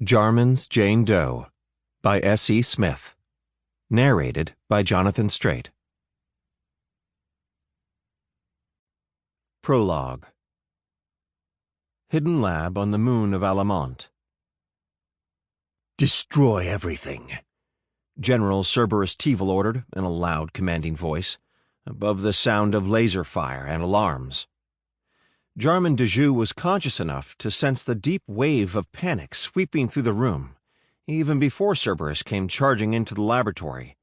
Jarmen's Jane Doe by S.E. Smith. Narrated by Jonathan Strait. Prologue. Hidden lab on the moon of Alamont. "Destroy everything," General Cerberus Teevil ordered in a loud, commanding voice, above the sound of laser fire and alarms. Jarmen D'ju was conscious enough to sense the deep wave of panic sweeping through the room, even before Cerberus came charging into the laboratory.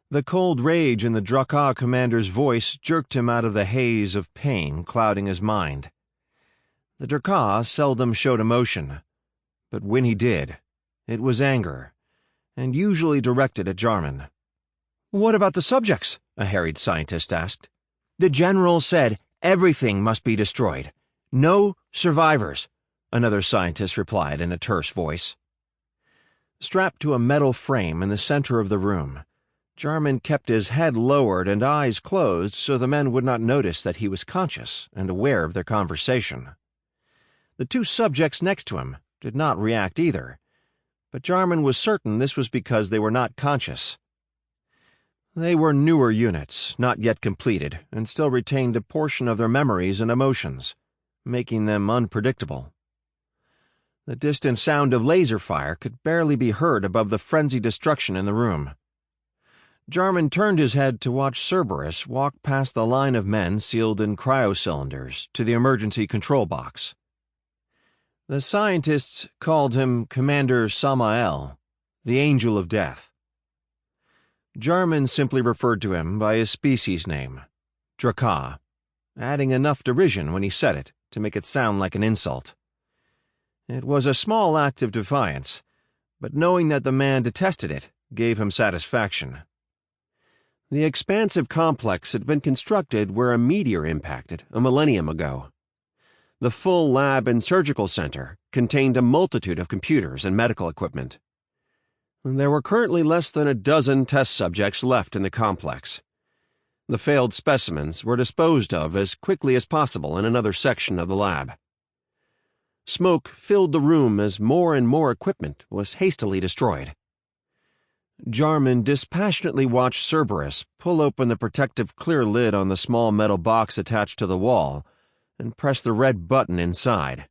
The cold rage in the Draka commander's voice jerked him out of the haze of pain clouding his mind. The Draka seldom showed emotion, but when he did, it was anger, and usually directed at Jarmen. "What about the subjects?" a harried scientist asked. "The general said everything must be destroyed. No survivors," another scientist replied in a terse voice. Strapped to a metal frame in the center of the room, Jarmen kept his head lowered and eyes closed so the men would not notice that he was conscious and aware of their conversation. The two subjects next to him did not react either, but Jarmen was certain this was because they were not conscious. They were newer units, not yet completed, and still retained a portion of their memories and emotions, making them unpredictable. The distant sound of laser fire could barely be heard above the frenzied destruction in the room. Jarmen turned his head to watch Cerberus walk past the line of men sealed in cryocylinders to the emergency control box. The scientists called him Commander Samael, the Angel of Death. Jarmen simply referred to him by his species name, Draka, adding enough derision when he said it to make it sound like an insult. It was a small act of defiance, but knowing that the man detested it gave him satisfaction. The expansive complex had been constructed where a meteor impacted a millennium ago. The full lab and surgical center contained a multitude of computers and medical equipment. There were currently less than a dozen test subjects left in the complex. The failed specimens were disposed of as quickly as possible in another section of the lab. Smoke filled the room as more and more equipment was hastily destroyed. Jarmen dispassionately watched Cerberus pull open the protective clear lid on the small metal box attached to the wall and press the red button inside.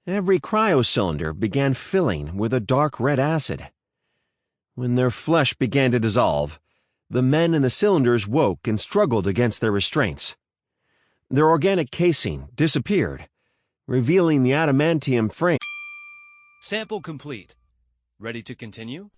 Every cryocylinder began filling with a dark red acid. When their flesh began to dissolve, the men in the cylinders woke and struggled against their restraints. Their organic casing disappeared, revealing the adamantium frame. Sample complete. Ready to continue?